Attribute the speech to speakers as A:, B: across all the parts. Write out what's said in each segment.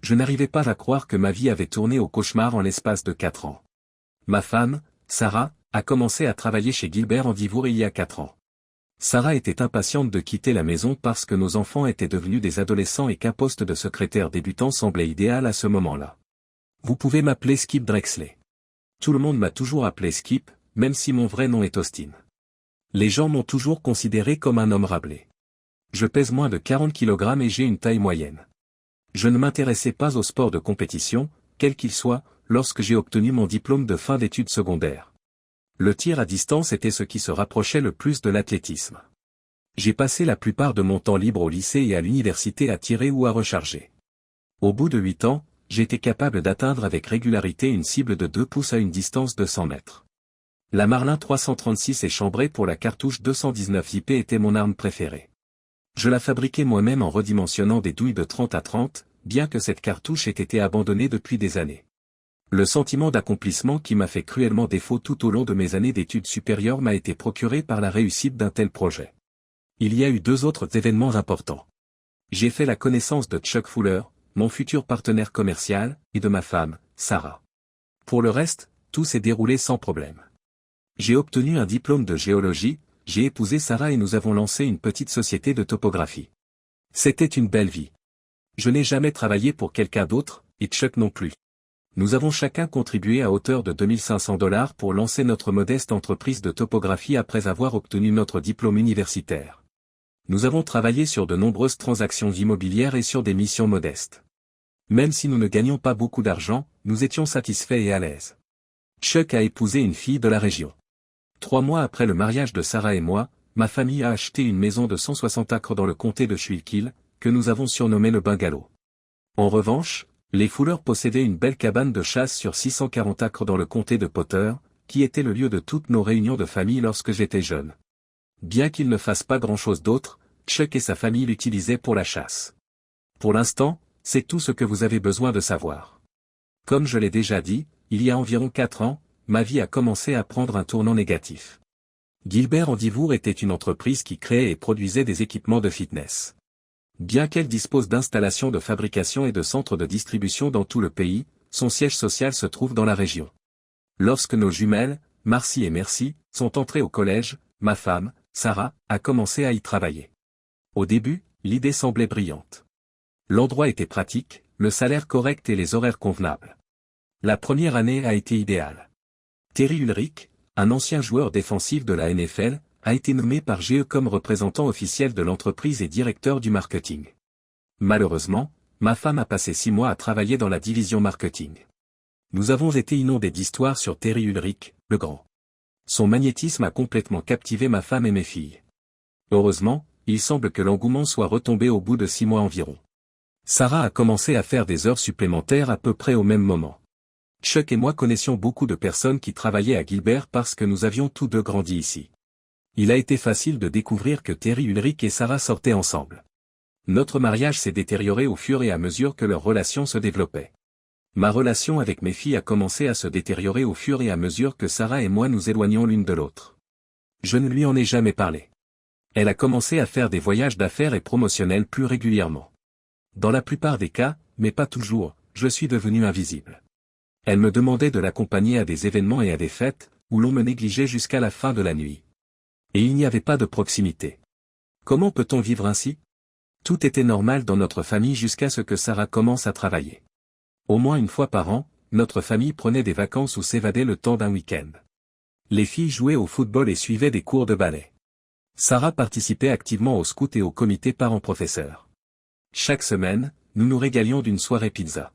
A: Je n'arrivais pas à croire que ma vie avait tourné au cauchemar en l'espace de 4 ans. Ma femme, Sarah, a commencé à travailler chez Gilbert Andivour il y a 4 ans. Sarah était impatiente de quitter la maison parce que nos enfants étaient devenus des adolescents et qu'un poste de secrétaire débutant semblait idéal à ce moment-là. Vous pouvez m'appeler Skip Drexley. Tout le monde m'a toujours appelé Skip, même si mon vrai nom est Austin. Les gens m'ont toujours considéré comme un homme râblé. Je pèse moins de 40 kg et j'ai une taille moyenne. Je ne m'intéressais pas au sport de compétition, quel qu'il soit, lorsque j'ai obtenu mon diplôme de fin d'études secondaires. Le tir à distance était ce qui se rapprochait le plus de l'athlétisme. J'ai passé la plupart de mon temps libre au lycée et à l'université à tirer ou à recharger. Au bout de 8 ans, j'étais capable d'atteindre avec régularité une cible de 2 pouces à une distance de 100 mètres. La Marlin 336 et chambrée pour la cartouche 219 IP était mon arme préférée. Je la fabriquais moi-même en redimensionnant des douilles de 30 à 30, bien que cette cartouche ait été abandonnée depuis des années. Le sentiment d'accomplissement qui m'a fait cruellement défaut tout au long de mes années d'études supérieures m'a été procuré par la réussite d'un tel projet. Il y a eu 2 autres événements importants. J'ai fait la connaissance de Chuck Fuller, mon futur partenaire commercial, et de ma femme, Sarah. Pour le reste, tout s'est déroulé sans problème. J'ai obtenu un diplôme de géologie, j'ai épousé Sarah et nous avons lancé une petite société de topographie. C'était une belle vie. Je n'ai jamais travaillé pour quelqu'un d'autre, et Chuck non plus. Nous avons chacun contribué à hauteur de $2500 pour lancer notre modeste entreprise de topographie après avoir obtenu notre diplôme universitaire. Nous avons travaillé sur de nombreuses transactions immobilières et sur des missions modestes. Même si nous ne gagnions pas beaucoup d'argent, nous étions satisfaits et à l'aise. Chuck a épousé une fille de la région. 3 mois après le mariage de Sarah et moi, ma famille a acheté une maison de 160 acres dans le comté de Schuylkill, que nous avons surnommée le bungalow. En revanche, les Fuller possédaient une belle cabane de chasse sur 640 acres dans le comté de Potter, qui était le lieu de toutes nos réunions de famille lorsque j'étais jeune. Bien qu'il ne fasse pas grand-chose d'autre, Chuck et sa famille l'utilisaient pour la chasse. Pour l'instant, c'est tout ce que vous avez besoin de savoir. Comme je l'ai déjà dit, il y a environ 4 ans, ma vie a commencé à prendre un tournant négatif. Gilbert Andivour était une entreprise qui créait et produisait des équipements de fitness. Bien qu'elle dispose d'installations de fabrication et de centres de distribution dans tout le pays, son siège social se trouve dans la région. Lorsque nos jumelles, Marcy et Merci, sont entrées au collège, ma femme, Sarah, a commencé à y travailler. Au début, l'idée semblait brillante. L'endroit était pratique, le salaire correct et les horaires convenables. La première année a été idéale. Terry Ulrich, un ancien joueur défensif de la NFL, a été nommé par GE comme représentant officiel de l'entreprise et directeur du marketing. Malheureusement, ma femme a passé 6 mois à travailler dans la division marketing. Nous avons été inondés d'histoires sur Terry Ulrich, le grand. Son magnétisme a complètement captivé ma femme et mes filles. Heureusement, il semble que l'engouement soit retombé au bout de 6 mois environ. Sarah a commencé à faire des heures supplémentaires à peu près au même moment. Chuck et moi connaissions beaucoup de personnes qui travaillaient à Gilbert parce que nous avions tous 2 grandi ici. Il a été facile de découvrir que Terry Ulrich et Sarah sortaient ensemble. Notre mariage s'est détérioré au fur et à mesure que leur relation se développait. Ma relation avec mes filles a commencé à se détériorer au fur et à mesure que Sarah et moi nous éloignions l'une de l'autre. Je ne lui en ai jamais parlé. Elle a commencé à faire des voyages d'affaires et promotionnels plus régulièrement. Dans la plupart des cas, mais pas toujours, je suis devenu invisible. Elle me demandait de l'accompagner à des événements et à des fêtes, où l'on me négligeait jusqu'à la fin de la nuit. Et il n'y avait pas de proximité. Comment peut-on vivre ainsi? Tout était normal dans notre famille jusqu'à ce que Sarah commence à travailler. Au moins une fois par an, notre famille prenait des vacances ou s'évadait le temps d'un week-end. Les filles jouaient au football et suivaient des cours de ballet. Sarah participait activement au scout et au comité parents-professeurs. Chaque semaine, nous nous régalions d'une soirée pizza.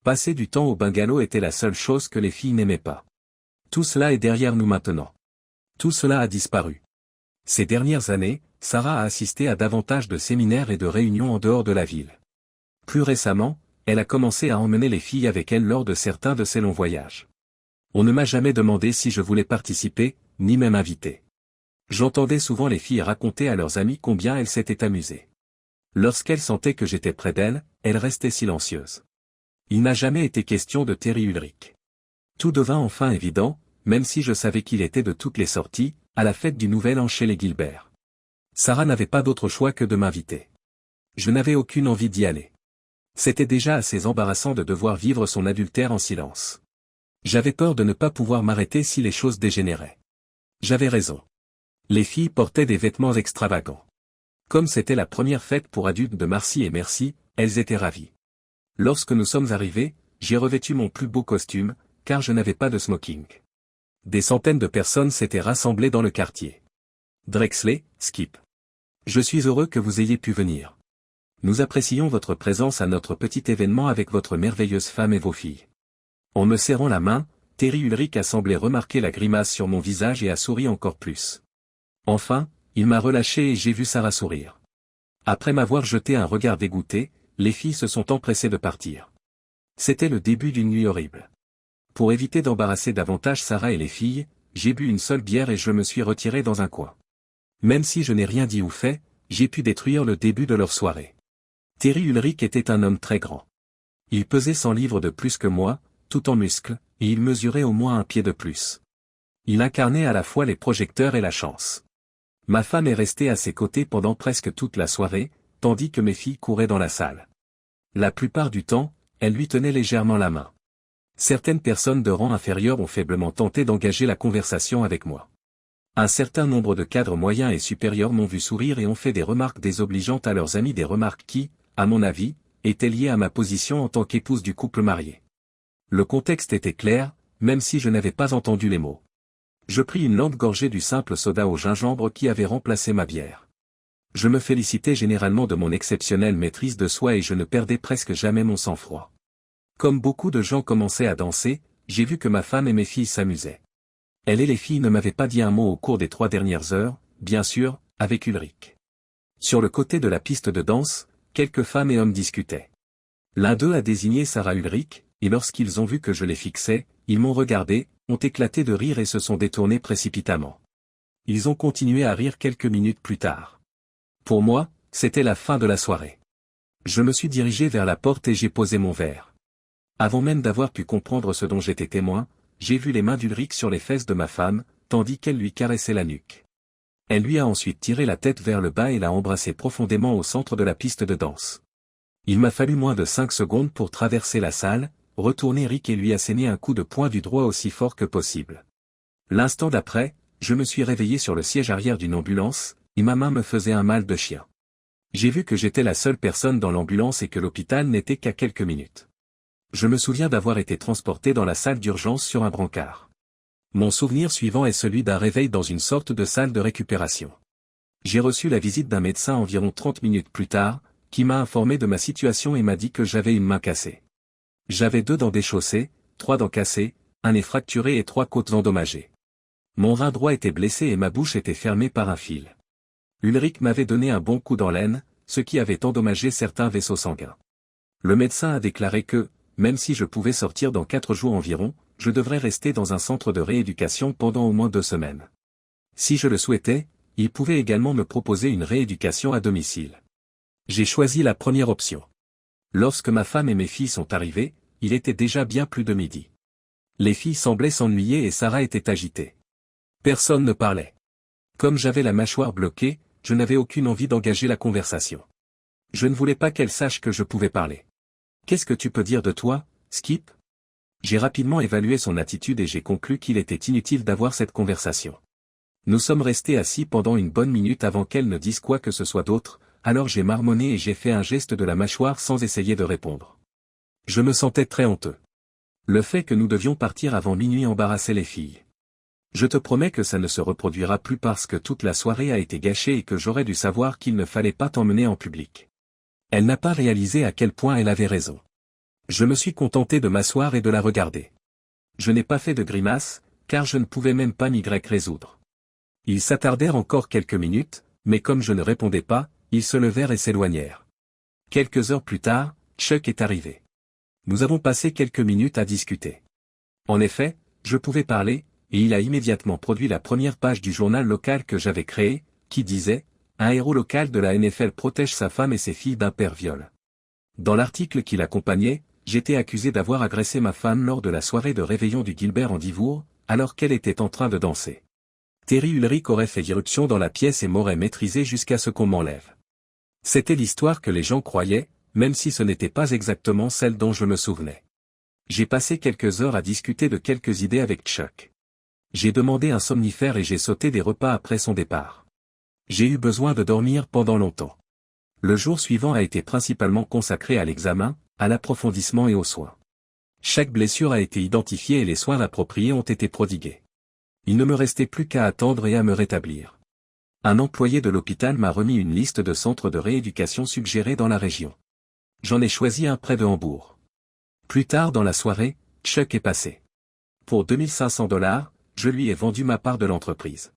A: Passer du temps au bungalow était la seule chose que les filles n'aimaient pas. Tout cela est derrière nous maintenant. Tout cela a disparu. Ces dernières années, Sarah a assisté à davantage de séminaires et de réunions en dehors de la ville. Plus récemment, elle a commencé à emmener les filles avec elle lors de certains de ses longs voyages. On ne m'a jamais demandé si je voulais participer, ni même inviter. J'entendais souvent les filles raconter à leurs amis combien elles s'étaient amusées. Lorsqu'elles sentaient que j'étais près d'elles, elles restaient silencieuses. Il n'a jamais été question de Terry Ulrich. Tout devint enfin évident, même si je savais qu'il était de toutes les sorties, à la fête du Nouvel An chez les Gilbert. Sarah n'avait pas d'autre choix que de m'inviter. Je n'avais aucune envie d'y aller. C'était déjà assez embarrassant de devoir vivre son adultère en silence. J'avais peur de ne pas pouvoir m'arrêter si les choses dégénéraient. J'avais raison. Les filles portaient des vêtements extravagants. Comme c'était la première fête pour adultes de Marcy et Merci, elles étaient ravies. Lorsque nous sommes arrivés, j'ai revêtu mon plus beau costume, car je n'avais pas de smoking. Des centaines de personnes s'étaient rassemblées dans le quartier. Drexley, Skip. Je suis heureux que vous ayez pu venir. Nous apprécions votre présence à notre petit événement avec votre merveilleuse femme et vos filles. En me serrant la main, Terry Ulrich a semblé remarquer la grimace sur mon visage et a souri encore plus. Enfin, il m'a relâché et j'ai vu Sarah sourire. Après m'avoir jeté un regard dégoûté, les filles se sont empressées de partir. C'était le début d'une nuit horrible. Pour éviter d'embarrasser davantage Sarah et les filles, j'ai bu une seule bière et je me suis retiré dans un coin. Même si je n'ai rien dit ou fait, j'ai pu détruire le début de leur soirée. Terry Ulrich était un homme très grand. Il pesait 100 livres de plus que moi, tout en muscles, et il mesurait au moins un pied de plus. Il incarnait à la fois les projecteurs et la chance. Ma femme est restée à ses côtés pendant presque toute la soirée, tandis que mes filles couraient dans la salle. La plupart du temps, elles lui tenaient légèrement la main. Certaines personnes de rang inférieur ont faiblement tenté d'engager la conversation avec moi. Un certain nombre de cadres moyens et supérieurs m'ont vu sourire et ont fait des remarques désobligeantes à leurs amis, des remarques qui, à mon avis, étaient liées à ma position en tant qu'épouse du couple marié. Le contexte était clair, même si je n'avais pas entendu les mots. Je pris une longue gorgée du simple soda au gingembre qui avait remplacé ma bière. Je me félicitais généralement de mon exceptionnelle maîtrise de soi et je ne perdais presque jamais mon sang-froid. Comme beaucoup de gens commençaient à danser, j'ai vu que ma femme et mes filles s'amusaient. Elle et les filles ne m'avaient pas dit un mot au cours des 3 dernières heures, bien sûr, avec Ulrich. Sur le côté de la piste de danse, quelques femmes et hommes discutaient. L'un d'eux a désigné Sarah Ulrich, et lorsqu'ils ont vu que je les fixais, ils m'ont regardé, ont éclaté de rire et se sont détournés précipitamment. Ils ont continué à rire quelques minutes plus tard. Pour moi, c'était la fin de la soirée. Je me suis dirigé vers la porte et j'ai posé mon verre. Avant même d'avoir pu comprendre ce dont j'étais témoin, j'ai vu les mains d'Ulrich sur les fesses de ma femme, tandis qu'elle lui caressait la nuque. Elle lui a ensuite tiré la tête vers le bas et l'a embrassé profondément au centre de la piste de danse. Il m'a fallu moins de 5 secondes pour traverser la salle, retourner Rick et lui asséner un coup de poing du droit aussi fort que possible. L'instant d'après, je me suis réveillé sur le siège arrière d'une ambulance, et ma main me faisait un mal de chien. J'ai vu que j'étais la seule personne dans l'ambulance et que l'hôpital n'était qu'à quelques minutes. Je me souviens d'avoir été transporté dans la salle d'urgence sur un brancard. Mon souvenir suivant est celui d'un réveil dans une sorte de salle de récupération. J'ai reçu la visite d'un médecin environ 30 minutes plus tard, qui m'a informé de ma situation et m'a dit que j'avais une main cassée. J'avais 2 dents déchaussées, 3 dents cassées, un nez fracturé et 3 côtes endommagées. Mon rein droit était blessé et ma bouche était fermée par un fil. Ulrich m'avait donné un bon coup dans l'aine, ce qui avait endommagé certains vaisseaux sanguins. Le médecin a déclaré que, même si je pouvais sortir dans 4 jours environ, je devrais rester dans un centre de rééducation pendant au moins 2 semaines. Si je le souhaitais, il pouvait également me proposer une rééducation à domicile. J'ai choisi la première option. Lorsque ma femme et mes filles sont arrivées, il était déjà bien plus de midi. Les filles semblaient s'ennuyer et Sarah était agitée. Personne ne parlait. Comme j'avais la mâchoire bloquée, je n'avais aucune envie d'engager la conversation. Je ne voulais pas qu'elle sache que je pouvais parler. « Qu'est-ce que tu peux dire de toi, Skip ?» J'ai rapidement évalué son attitude et j'ai conclu qu'il était inutile d'avoir cette conversation. Nous sommes restés assis pendant une bonne minute avant qu'elle ne dise quoi que ce soit d'autre, alors j'ai marmonné et j'ai fait un geste de la mâchoire sans essayer de répondre. Je me sentais très honteux. Le fait que nous devions partir avant minuit embarrassait les filles. Je te promets que ça ne se reproduira plus parce que toute la soirée a été gâchée et que j'aurais dû savoir qu'il ne fallait pas t'emmener en public. Elle n'a pas réalisé à quel point elle avait raison. Je me suis contenté de m'asseoir et de la regarder. Je n'ai pas fait de grimace, car je ne pouvais même pas m'y résoudre. Ils s'attardèrent encore quelques minutes, mais comme je ne répondais pas, ils se levèrent et s'éloignèrent. Quelques heures plus tard, Chuck est arrivé. Nous avons passé quelques minutes à discuter. En effet, je pouvais parler, et il a immédiatement produit la première page du journal local que j'avais créé, qui disait « Un héros local de la NFL protège sa femme et ses filles d'un père viol ». Dans l'article qui l'accompagnait, j'étais accusé d'avoir agressé ma femme lors de la soirée de réveillon du Gilbert en Divour, alors qu'elle était en train de danser. Terry Ulrich aurait fait irruption dans la pièce et m'aurait maîtrisé jusqu'à ce qu'on m'enlève. C'était l'histoire que les gens croyaient, même si ce n'était pas exactement celle dont je me souvenais. J'ai passé quelques heures à discuter de quelques idées avec Chuck. J'ai demandé un somnifère et j'ai sauté des repas après son départ. J'ai eu besoin de dormir pendant longtemps. Le jour suivant a été principalement consacré à l'examen, à l'approfondissement et aux soins. Chaque blessure a été identifiée et les soins appropriés ont été prodigués. Il ne me restait plus qu'à attendre et à me rétablir. Un employé de l'hôpital m'a remis une liste de centres de rééducation suggérés dans la région. J'en ai choisi un près de Hambourg. Plus tard dans la soirée, Chuck est passé. Pour $2500, je lui ai vendu ma part de l'entreprise.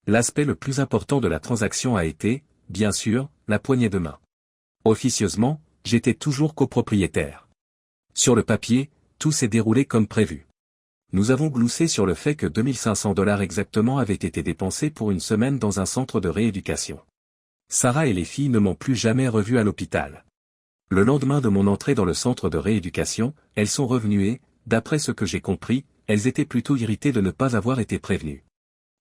A: L'aspect le plus important de la transaction a été, bien sûr, la poignée de main. Officieusement, j'étais toujours copropriétaire. Sur le papier, tout s'est déroulé comme prévu. Nous avons gloussé sur le fait que $2500 exactement avaient été dépensés pour une semaine dans un centre de rééducation. Sarah et les filles ne m'ont plus jamais revu à l'hôpital. Le lendemain de mon entrée dans le centre de rééducation, elles sont revenues et, d'après ce que j'ai compris, elles étaient plutôt irritées de ne pas avoir été prévenues.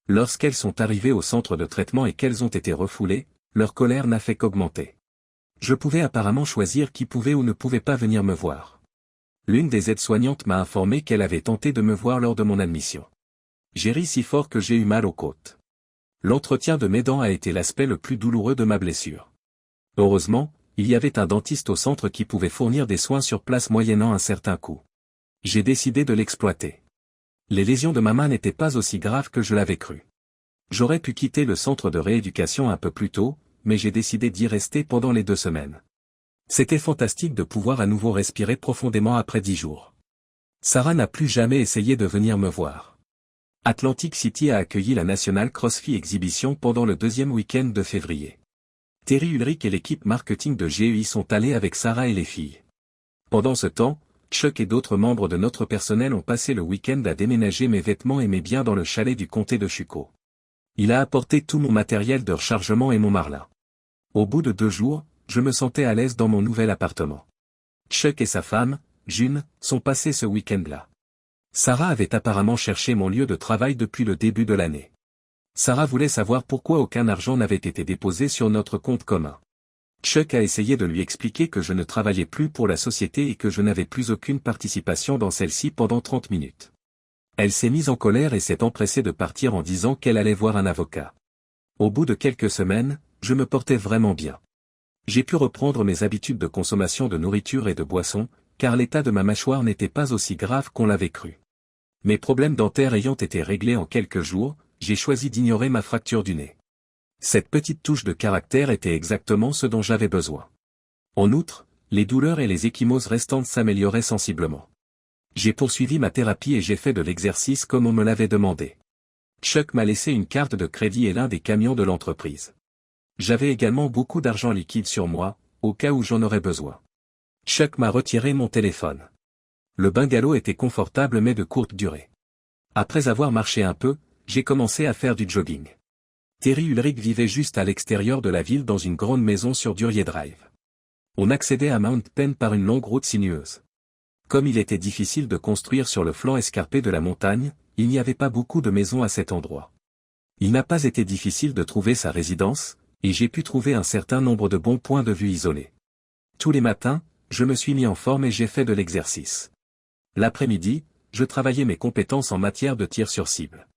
A: Lorsqu'elles sont arrivées au centre de traitement et qu'elles ont été refoulées, leur colère n'a fait qu'augmenter. Je pouvais apparemment choisir qui pouvait ou ne pouvait pas venir me voir. L'une des aides-soignantes m'a informé qu'elle avait tenté de me voir lors de mon admission. J'ai ri si fort que j'ai eu mal aux côtes. L'entretien de mes dents a été l'aspect le plus douloureux de ma blessure. Heureusement, il y avait un dentiste au centre qui pouvait fournir des soins sur place moyennant un certain coût. J'ai décidé de l'exploiter. Les lésions de ma main n'étaient pas aussi graves que je l'avais cru. J'aurais pu quitter le centre de rééducation un peu plus tôt, mais j'ai décidé d'y rester pendant les 2 semaines. C'était fantastique de pouvoir à nouveau respirer profondément après 10 jours. Sarah n'a plus jamais essayé de venir me voir. Atlantic City a accueilli la National CrossFit Exhibition pendant le 2e week-end de février. Terry Ulrich et l'équipe marketing de GEI sont allés avec Sarah et les filles. Pendant ce temps, Chuck et d'autres membres de notre personnel ont passé le week-end à déménager mes vêtements et mes biens dans le chalet du comté de Chuco. Il a apporté tout mon matériel de rechargement et mon marlin. Au bout de 2 jours, je me sentais à l'aise dans mon nouvel appartement. Chuck et sa femme, June, sont passés ce week-end-là. Sarah avait apparemment cherché mon lieu de travail depuis le début de l'année. Sarah voulait savoir pourquoi aucun argent n'avait été déposé sur notre compte commun. Chuck a essayé de lui expliquer que je ne travaillais plus pour la société et que je n'avais plus aucune participation dans celle-ci pendant 30 minutes. Elle s'est mise en colère et s'est empressée de partir en disant qu'elle allait voir un avocat. Au bout de quelques semaines, je me portais vraiment bien. J'ai pu reprendre mes habitudes de consommation de nourriture et de boissons, car l'état de ma mâchoire n'était pas aussi grave qu'on l'avait cru. Mes problèmes dentaires ayant été réglés en quelques jours, j'ai choisi d'ignorer ma fracture du nez. Cette petite touche de caractère était exactement ce dont j'avais besoin. En outre, les douleurs et les ecchymoses restantes s'amélioraient sensiblement. J'ai poursuivi ma thérapie et j'ai fait de l'exercice comme on me l'avait demandé. Chuck m'a laissé une carte de crédit et l'un des camions de l'entreprise. J'avais également beaucoup d'argent liquide sur moi, au cas où j'en aurais besoin. Chuck m'a retiré mon téléphone. Le bungalow était confortable mais de courte durée. Après avoir marché un peu, j'ai commencé à faire du jogging. Terry Ulrich vivait juste à l'extérieur de la ville dans une grande maison sur Duryea Drive. On accédait à Mount Penn par une longue route sinueuse. Comme il était difficile de construire sur le flanc escarpé de la montagne, il n'y avait pas beaucoup de maisons à cet endroit. Il n'a pas été difficile de trouver sa résidence, et j'ai pu trouver un certain nombre de bons points de vue isolés. Tous les matins, je me suis mis en forme et j'ai fait de l'exercice. L'après-midi, je travaillais mes compétences en matière de tir sur cible.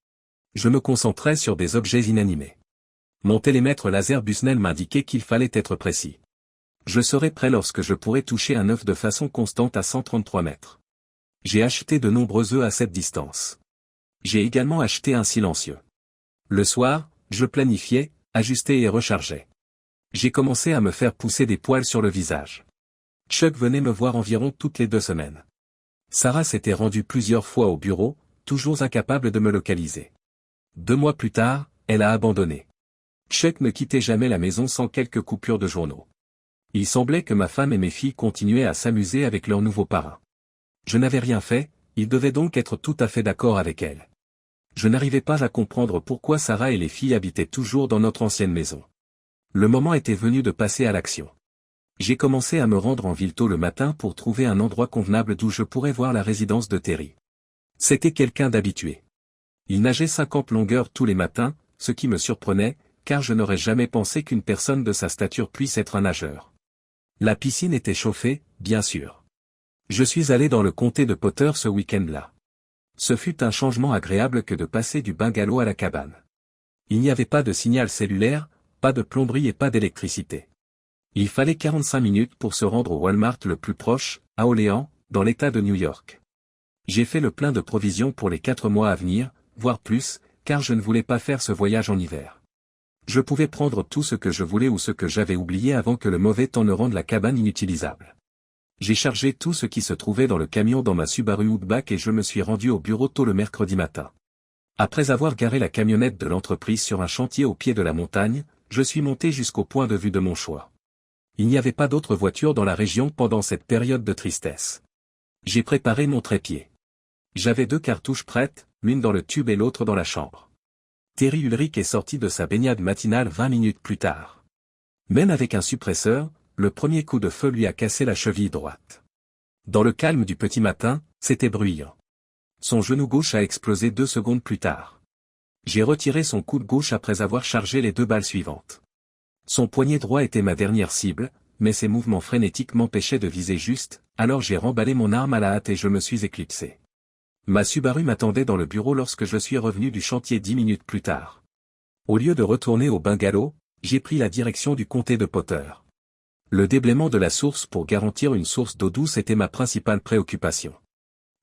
A: Je me concentrais sur des objets inanimés. Mon télémètre laser Busnell m'indiquait qu'il fallait être précis. Je serai prêt lorsque je pourrai toucher un œuf de façon constante à 133 mètres. J'ai acheté de nombreux œufs à cette distance. J'ai également acheté un silencieux. Le soir, je planifiais, ajustais et rechargeais. J'ai commencé à me faire pousser des poils sur le visage. Chuck venait me voir environ toutes les 2 semaines. Sarah s'était rendue plusieurs fois au bureau, toujours incapable de me localiser. 2 mois plus tard, elle a abandonné. Chuck ne quittait jamais la maison sans quelques coupures de journaux. Il semblait que ma femme et mes filles continuaient à s'amuser avec leur nouveau parrain. Je n'avais rien fait, il devait donc être tout à fait d'accord avec elle. Je n'arrivais pas à comprendre pourquoi Sarah et les filles habitaient toujours dans notre ancienne maison. Le moment était venu de passer à l'action. J'ai commencé à me rendre en ville tôt le matin pour trouver un endroit convenable d'où je pourrais voir la résidence de Terry. C'était quelqu'un d'habitué. Il nageait 50 longueurs tous les matins, ce qui me surprenait, car je n'aurais jamais pensé qu'une personne de sa stature puisse être un nageur. La piscine était chauffée, bien sûr. Je suis allé dans le comté de Potter ce week-end-là. Ce fut un changement agréable que de passer du bungalow à la cabane. Il n'y avait pas de signal cellulaire, pas de plomberie et pas d'électricité. Il fallait 45 minutes pour se rendre au Walmart le plus proche, à Olean, dans l'État de New York. J'ai fait le plein de provisions pour les 4 mois à venir, voire plus, car je ne voulais pas faire ce voyage en hiver. Je pouvais prendre tout ce que je voulais ou ce que j'avais oublié avant que le mauvais temps ne rende la cabane inutilisable. J'ai chargé tout ce qui se trouvait dans le camion dans ma Subaru Outback et je me suis rendu au bureau tôt le mercredi matin. Après avoir garé la camionnette de l'entreprise sur un chantier au pied de la montagne, je suis monté jusqu'au point de vue de mon choix. Il n'y avait pas d'autres voitures dans la région pendant cette période de tristesse. J'ai préparé mon trépied. J'avais 2 cartouches prêtes, l'une dans le tube et l'autre dans la chambre. Terry Ulrich est sorti de sa baignade matinale 20 minutes plus tard. Même avec un suppresseur, le premier coup de feu lui a cassé la cheville droite. Dans le calme du petit matin, c'était bruyant. Son genou gauche a explosé 2 secondes plus tard. J'ai retiré son coude gauche après avoir chargé les 2 balles suivantes. Son poignet droit était ma dernière cible, mais ses mouvements frénétiques m'empêchaient de viser juste, alors j'ai remballé mon arme à la hâte et je me suis éclipsé. Ma Subaru m'attendait dans le bureau lorsque je suis revenu du chantier 10 minutes plus tard. Au lieu de retourner au bungalow, j'ai pris la direction du comté de Potter. Le déblaiement de la source pour garantir une source d'eau douce était ma principale préoccupation.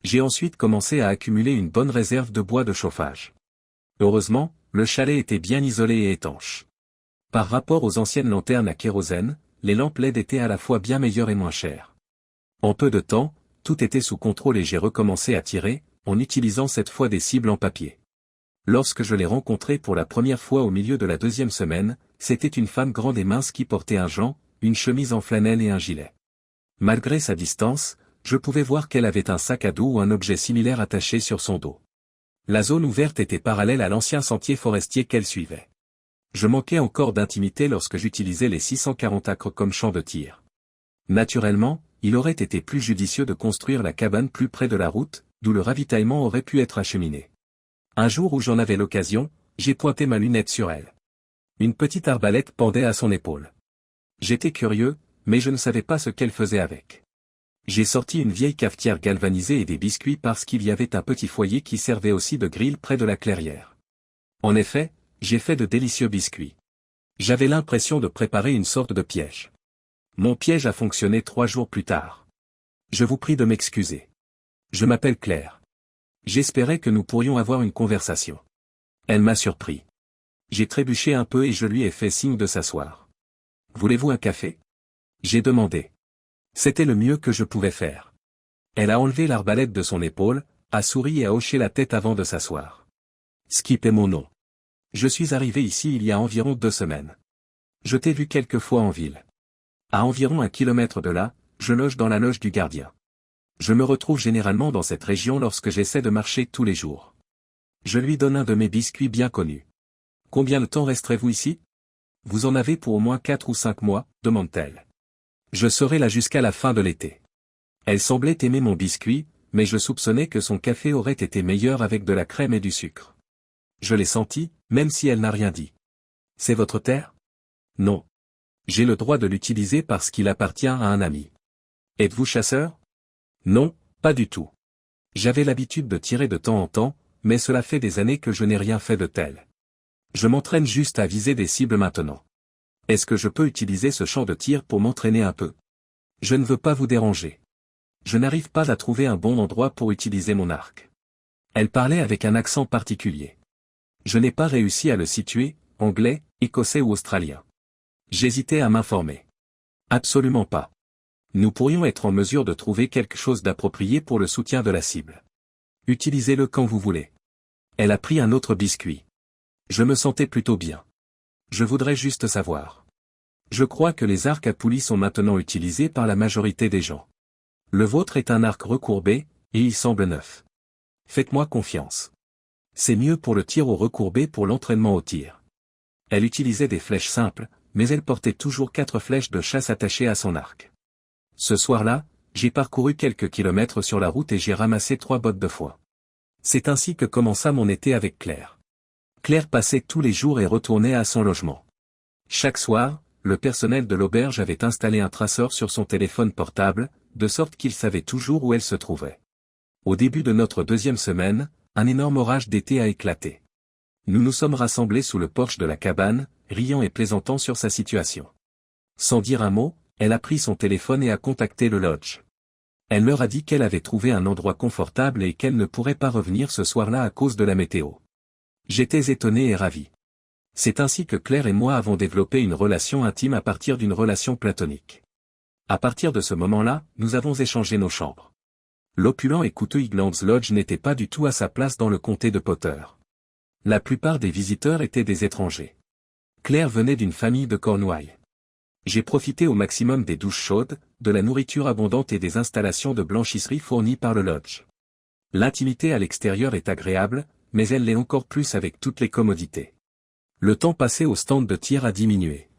A: J'ai ensuite commencé à accumuler une bonne réserve de bois de chauffage. Heureusement, le chalet était bien isolé et étanche. Par rapport aux anciennes lanternes à kérosène, les lampes LED étaient à la fois bien meilleures et moins chères. En peu de temps, tout était sous contrôle et j'ai recommencé à tirer, en utilisant cette fois des cibles en papier. Lorsque je l'ai rencontrée pour la première fois au milieu de la 2e semaine, c'était une femme grande et mince qui portait un gant, une chemise en flanelle et un gilet. Malgré sa distance, je pouvais voir qu'elle avait un sac à dos ou un objet similaire attaché sur son dos. La zone ouverte était parallèle à l'ancien sentier forestier qu'elle suivait. Je manquais encore d'intimité lorsque j'utilisais les 640 acres comme champ de tir. Naturellement, il aurait été plus judicieux de construire la cabane plus près de la route, d'où le ravitaillement aurait pu être acheminé. Un jour où j'en avais l'occasion, j'ai pointé ma lunette sur elle. Une petite arbalète pendait à son épaule. J'étais curieux, mais je ne savais pas ce qu'elle faisait avec. J'ai sorti une vieille cafetière galvanisée et des biscuits parce qu'il y avait un petit foyer qui servait aussi de grille près de la clairière. En effet, j'ai fait de délicieux biscuits. J'avais l'impression de préparer une sorte de piège. Mon piège a fonctionné 3 jours plus tard. Je vous prie de m'excuser. Je m'appelle Claire. J'espérais que nous pourrions avoir une conversation. Elle m'a surpris. J'ai trébuché un peu et je lui ai fait signe de s'asseoir. Voulez-vous un café? J'ai demandé. C'était le mieux que je pouvais faire. Elle a enlevé l'arbalète de son épaule, a souri et a hoché la tête avant de s'asseoir. Skip est mon nom. Je suis arrivé ici il y a environ 2 semaines. Je t'ai vu quelques fois en ville. À environ 1 kilomètre de là, je loge dans la loge du gardien. Je me retrouve généralement dans cette région lorsque j'essaie de marcher tous les jours. Je lui donne un de mes biscuits bien connus. Combien de temps resterez-vous ici? Vous en avez pour au moins 4 ou 5 mois, demande-t-elle. Je serai là jusqu'à la fin de l'été. Elle semblait aimer mon biscuit, mais je soupçonnais que son café aurait été meilleur avec de la crème et du sucre. Je l'ai senti, même si elle n'a rien dit. C'est votre terre? Non. J'ai le droit de l'utiliser parce qu'il appartient à un ami. Êtes-vous chasseur? Non, pas du tout. J'avais l'habitude de tirer de temps en temps, mais cela fait des années que je n'ai rien fait de tel. Je m'entraîne juste à viser des cibles maintenant. Est-ce que je peux utiliser ce champ de tir pour m'entraîner un peu? Je ne veux pas vous déranger. Je n'arrive pas à trouver un bon endroit pour utiliser mon arc. Elle parlait avec un accent particulier. Je n'ai pas réussi à le situer, anglais, écossais ou australien. J'hésitais à m'informer. Absolument pas. Nous pourrions être en mesure de trouver quelque chose d'approprié pour le soutien de la cible. Utilisez-le quand vous voulez. Elle a pris un autre biscuit. Je me sentais plutôt bien. Je voudrais juste savoir. Je crois que les arcs à poulie sont maintenant utilisés par la majorité des gens. Le vôtre est un arc recourbé, et il semble neuf. Faites-moi confiance. C'est mieux pour le tir au recourbé pour l'entraînement au tir. Elle utilisait des flèches simples, mais elle portait toujours 4 flèches de chasse attachées à son arc. Ce soir-là, j'ai parcouru quelques kilomètres sur la route et j'ai ramassé 3 bottes de foin. C'est ainsi que commença mon été avec Claire. Claire passait tous les jours et retournait à son logement. Chaque soir, le personnel de l'auberge avait installé un traceur sur son téléphone portable, de sorte qu'il savait toujours où elle se trouvait. Au début de notre deuxième semaine, un énorme orage d'été a éclaté. Nous nous sommes rassemblés sous le porche de la cabane, riant et plaisantant sur sa situation. Sans dire un mot, elle a pris son téléphone et a contacté le lodge. Elle leur a dit qu'elle avait trouvé un endroit confortable et qu'elle ne pourrait pas revenir ce soir-là à cause de la météo. J'étais étonné et ravi. C'est ainsi que Claire et moi avons développé une relation intime à partir d'une relation platonique. À partir de ce moment-là, nous avons échangé nos chambres. L'opulent et coûteux Highlands Lodge n'était pas du tout à sa place dans le comté de Potter. La plupart des visiteurs étaient des étrangers. Claire venait d'une famille de Cornouailles. J'ai profité au maximum des douches chaudes, de la nourriture abondante et des installations de blanchisserie fournies par le lodge. L'intimité à l'extérieur est agréable, mais elle l'est encore plus avec toutes les commodités. Le temps passé au stand de tir a diminué.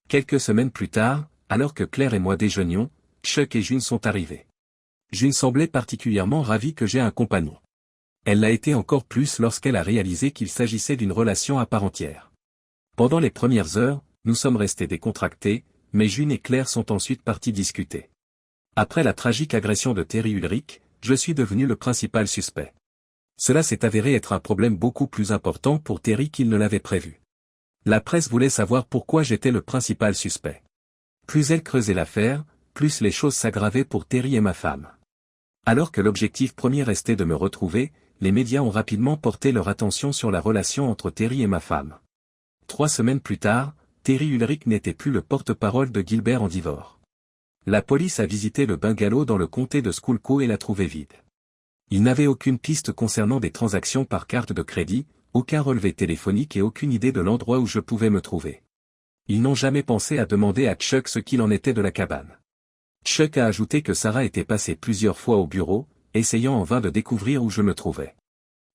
A: Quelques semaines plus tard, alors que Claire et moi déjeunions, Chuck et June sont arrivés. June semblait particulièrement ravie que j'ai un compagnon. Elle l'a été encore plus lorsqu'elle a réalisé qu'il s'agissait d'une relation à part entière. Pendant les premières heures, nous sommes restés décontractés, mais June et Claire sont ensuite partis discuter. Après la tragique agression de Terry Ulrich, je suis devenu le principal suspect. Cela s'est avéré être un problème beaucoup plus important pour Terry qu'il ne l'avait prévu. La presse voulait savoir pourquoi j'étais le principal suspect. Plus elle creusait l'affaire, plus les choses s'aggravaient pour Terry et ma femme. Alors que l'objectif premier restait de me retrouver, les médias ont rapidement porté leur attention sur la relation entre Terry et ma femme. 3 semaines plus tard, Terry Ulrich n'était plus le porte-parole de Gilbert Andivor. La police a visité le bungalow dans le comté de Schuylkill et l'a trouvé vide. Il n'avait aucune piste concernant des transactions par carte de crédit, aucun relevé téléphonique et aucune idée de l'endroit où je pouvais me trouver. Ils n'ont jamais pensé à demander à Chuck ce qu'il en était de la cabane. Chuck a ajouté que Sarah était passée plusieurs fois au bureau, essayant en vain de découvrir où je me trouvais.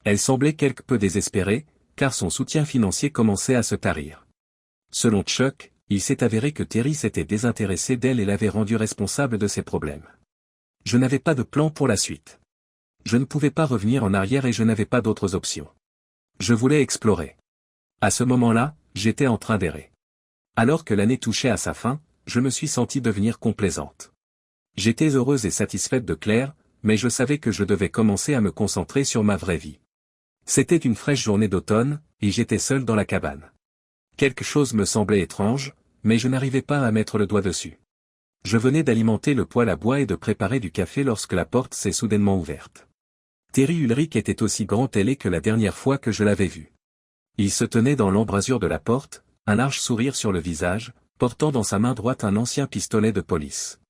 A: Elle semblait quelque peu désespérée, car son soutien financier commençait à se tarir. Selon Chuck, il s'est avéré que Terry s'était désintéressé d'elle et l'avait rendue responsable de ses problèmes. Je n'avais pas de plan pour la suite. Je ne pouvais pas revenir en arrière et je n'avais pas d'autres options. Je voulais explorer. À ce moment-là, j'étais en train d'errer. Alors que l'année touchait à sa fin, je me suis senti devenir complaisante. J'étais heureuse et satisfaite de Claire, mais je savais que je devais commencer à me concentrer sur ma vraie vie. C'était une fraîche journée d'automne, et j'étais seul dans la cabane. Quelque chose me semblait étrange, mais je n'arrivais pas à mettre le doigt dessus. Je venais d'alimenter le poêle à bois et de préparer du café lorsque la porte s'est soudainement ouverte. Terry Ulrich était aussi grand ailé que la dernière fois que je l'avais vu. Il se tenait dans l'embrasure de la porte, un large sourire sur le visage, portant dans sa main droite un ancien pistolet de police.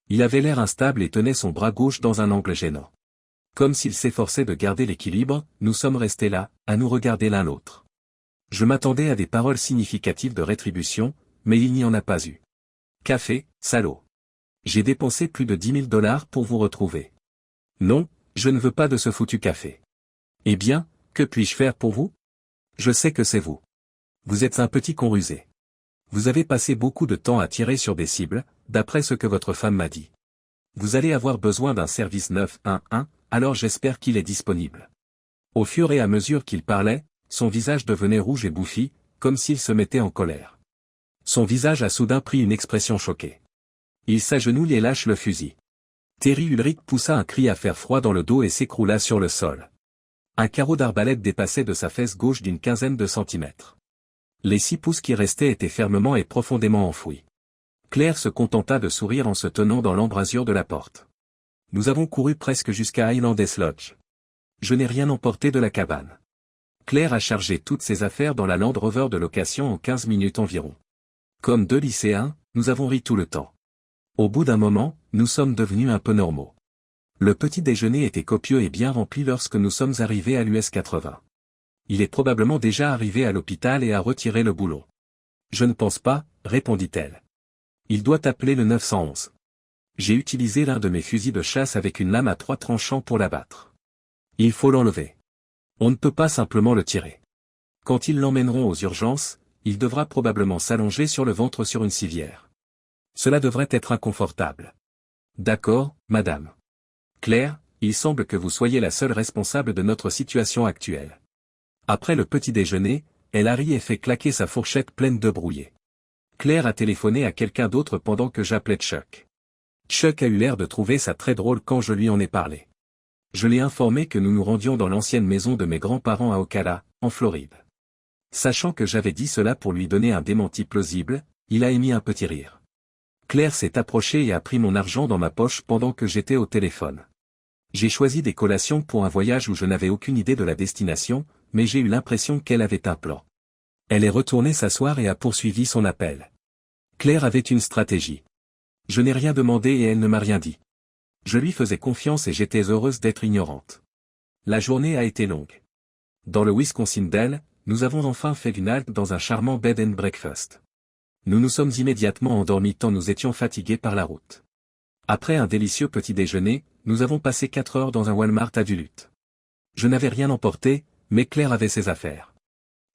A: Il avait l'air instable et tenait son bras gauche dans un angle gênant. Comme s'il s'efforçait de garder l'équilibre, nous sommes restés là, à nous regarder l'un l'autre. Je m'attendais à des paroles significatives de rétribution, mais il n'y en a pas eu. Café, salaud. J'ai dépensé plus de $10 000 pour vous retrouver. Non, je ne veux pas de ce foutu café. Eh bien, que puis-je faire pour vous? Je sais que c'est vous. Vous êtes un petit con rusé. Vous avez passé beaucoup de temps à tirer sur des cibles, d'après ce que votre femme m'a dit. Vous allez avoir besoin d'un service 911, alors j'espère qu'il est disponible. Au fur et à mesure qu'il parlait, son visage devenait rouge et bouffi, comme s'il se mettait en colère. Son visage a soudain pris une expression choquée. Il s'agenouille et lâche le fusil. Terry Ulrich poussa un cri à fer froid dans le dos et s'écroula sur le sol. Un carreau d'arbalète dépassait de sa fesse gauche d'une quinzaine de centimètres. Les 6 pouces qui restaient étaient fermement et profondément enfouis. Claire se contenta de sourire en se tenant dans l'embrasure de la porte. Nous avons couru presque jusqu'à Highlands Lodge. Je n'ai rien emporté de la cabane. Claire a chargé toutes ses affaires dans la Land Rover de location en 15 minutes environ. Comme 2 lycéens, nous avons ri tout le temps. Au bout d'un moment, nous sommes devenus un peu normaux. Le petit déjeuner était copieux et bien rempli lorsque nous sommes arrivés à l'US 80. Il est probablement déjà arrivé à l'hôpital et a retiré le boulot. Je ne pense pas, répondit-elle. Il doit appeler le 911. J'ai utilisé l'un de mes fusils de chasse avec une lame à 3 tranchants pour l'abattre. Il faut l'enlever. On ne peut pas simplement le tirer. Quand ils l'emmèneront aux urgences, il devra probablement s'allonger sur le ventre sur une civière. Cela devrait être inconfortable. D'accord, madame. Claire, il semble que vous soyez la seule responsable de notre situation actuelle. Après le petit déjeuner, elle a ri et fait claquer sa fourchette pleine d'œufs brouillés. Claire a téléphoné à quelqu'un d'autre pendant que j'appelais Chuck. Chuck a eu l'air de trouver ça très drôle quand je lui en ai parlé. Je l'ai informé que nous nous rendions dans l'ancienne maison de mes grands-parents à Ocala, en Floride. Sachant que j'avais dit cela pour lui donner un démenti plausible, il a émis un petit rire. Claire s'est approchée et a pris mon argent dans ma poche pendant que j'étais au téléphone. J'ai choisi des collations pour un voyage où je n'avais aucune idée de la destination, mais j'ai eu l'impression qu'elle avait un plan. Elle est retournée s'asseoir et a poursuivi son appel. Claire avait une stratégie. Je n'ai rien demandé et elle ne m'a rien dit. Je lui faisais confiance et j'étais heureuse d'être ignorante. La journée a été longue. Dans le Wisconsin Dells, nous avons enfin fait une halte dans un charmant bed and breakfast. Nous nous sommes immédiatement endormis tant nous étions fatigués par la route. Après un délicieux petit déjeuner, nous avons passé 4 heures dans un Walmart à Duluth. Je n'avais rien emporté, mais Claire avait ses affaires.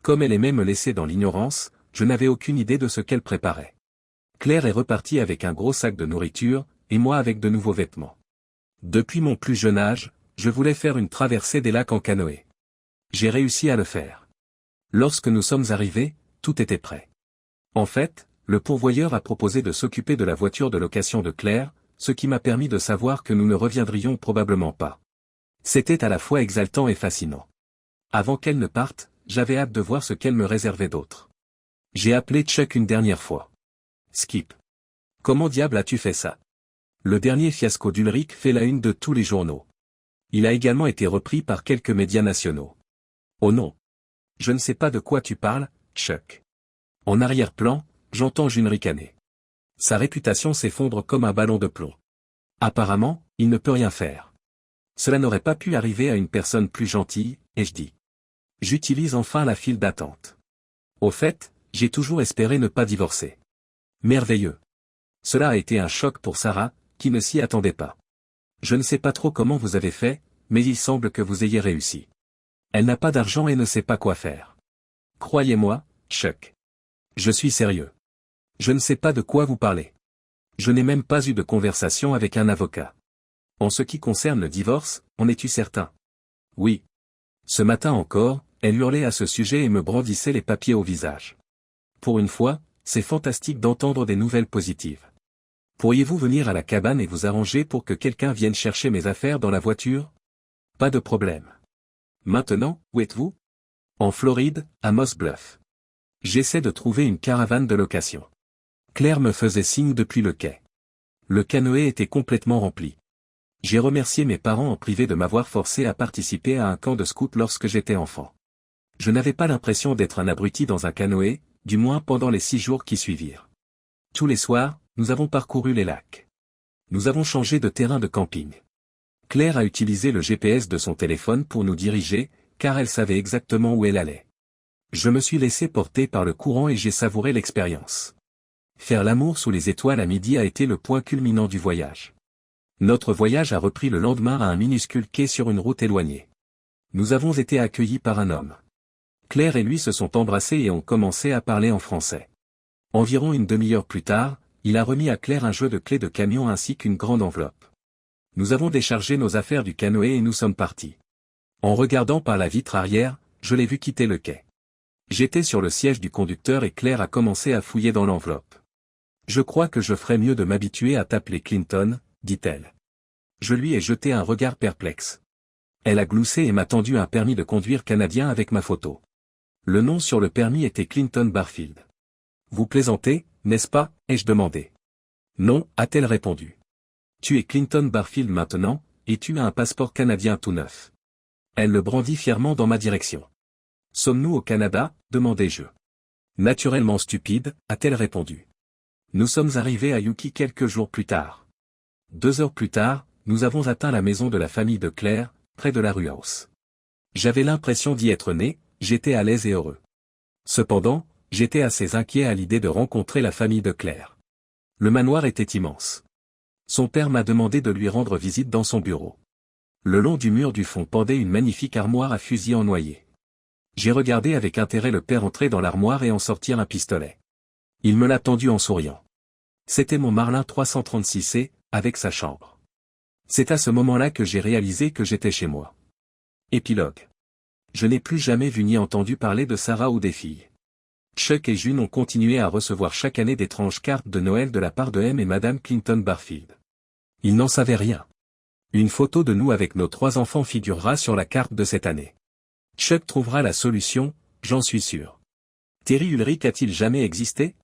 A: Comme elle aimait me laisser dans l'ignorance, je n'avais aucune idée de ce qu'elle préparait. Claire est repartie avec un gros sac de nourriture, et moi avec de nouveaux vêtements. Depuis mon plus jeune âge, je voulais faire une traversée des lacs en canoë. J'ai réussi à le faire. Lorsque nous sommes arrivés, tout était prêt. En fait, le pourvoyeur a proposé de s'occuper de la voiture de location de Claire, ce qui m'a permis de savoir que nous ne reviendrions probablement pas. C'était à la fois exaltant et fascinant. Avant qu'elle ne parte, j'avais hâte de voir ce qu'elle me réservait d'autre. J'ai appelé Chuck une dernière fois. Skip. Comment diable as-tu fait ça? Le dernier fiasco d'Ulrich fait la une de tous les journaux. Il a également été repris par quelques médias nationaux. Oh non. Je ne sais pas de quoi tu parles, Chuck. En arrière-plan, j'entends June ricaner. Sa réputation s'effondre comme un ballon de plomb. Apparemment, il ne peut rien faire. Cela n'aurait pas pu arriver à une personne plus gentille, ai-je dit. J'utilise enfin la file d'attente. Au fait, j'ai toujours espéré ne pas divorcer. Merveilleux. Cela a été un choc pour Sarah, qui ne s'y attendait pas. Je ne sais pas trop comment vous avez fait, mais il semble que vous ayez réussi. Elle n'a pas d'argent et ne sait pas quoi faire. Croyez-moi, Chuck. Je suis sérieux. Je ne sais pas de quoi vous parlez. Je n'ai même pas eu de conversation avec un avocat. En ce qui concerne le divorce, en es-tu certain? Oui. Ce matin encore, elle hurlait à ce sujet et me brandissait les papiers au visage. Pour une fois, c'est fantastique d'entendre des nouvelles positives. Pourriez-vous venir à la cabane et vous arranger pour que quelqu'un vienne chercher mes affaires dans la voiture? Pas de problème. Maintenant, où êtes-vous? En Floride, à Moss Bluff. J'essaie de trouver une caravane de location. Claire me faisait signe depuis le quai. Le canoë était complètement rempli. J'ai remercié mes parents en privé de m'avoir forcé à participer à un camp de scout lorsque j'étais enfant. Je n'avais pas l'impression d'être un abruti dans un canoë, du moins pendant les 6 jours qui suivirent. Tous les soirs, nous avons parcouru les lacs. Nous avons changé de terrain de camping. Claire a utilisé le GPS de son téléphone pour nous diriger, car elle savait exactement où elle allait. Je me suis laissé porter par le courant et j'ai savouré l'expérience. Faire l'amour sous les étoiles à midi a été le point culminant du voyage. Notre voyage a repris le lendemain à un minuscule quai sur une route éloignée. Nous avons été accueillis par un homme. Claire et lui se sont embrassés et ont commencé à parler en français. Environ une demi-heure plus tard, il a remis à Claire un jeu de clés de camion ainsi qu'une grande enveloppe. Nous avons déchargé nos affaires du canoë et nous sommes partis. En regardant par la vitre arrière, je l'ai vu quitter le quai. J'étais sur le siège du conducteur et Claire a commencé à fouiller dans l'enveloppe. Je crois que je ferais mieux de m'habituer à t'appeler Clinton, dit-elle. Je lui ai jeté un regard perplexe. Elle a gloussé et m'a tendu un permis de conduire canadien avec ma photo. Le nom sur le permis était Clinton Barfield. Vous plaisantez, n'est-ce pas, ai-je demandé. Non, a-t-elle répondu. Tu es Clinton Barfield maintenant, et tu as un passeport canadien tout neuf. Elle le brandit fièrement dans ma direction. Sommes-nous au Canada, demandai-je. Naturellement stupide, a-t-elle répondu. Nous sommes arrivés à Yuki quelques jours plus tard. 2 heures plus tard, nous avons atteint la maison de la famille de Claire, près de la rue House. J'avais l'impression d'y être né, j'étais à l'aise et heureux. Cependant, j'étais assez inquiet à l'idée de rencontrer la famille de Claire. Le manoir était immense. Son père m'a demandé de lui rendre visite dans son bureau. Le long du mur du fond pendait une magnifique armoire à fusil en noyer. J'ai regardé avec intérêt le père entrer dans l'armoire et en sortir un pistolet. Il me l'a tendu en souriant. C'était mon Marlin 336C, avec sa chambre. C'est à ce moment-là que j'ai réalisé que j'étais chez moi. Épilogue. Je n'ai plus jamais vu ni entendu parler de Sarah ou des filles. Chuck et June ont continué à recevoir chaque année d'étranges cartes de Noël de la part de M et Madame Clinton Barfield. Ils n'en savaient rien. Une photo de nous avec nos 3 enfants figurera sur la carte de cette année. Chuck trouvera la solution, j'en suis sûr. Terry Ulrich a-t-il jamais existé?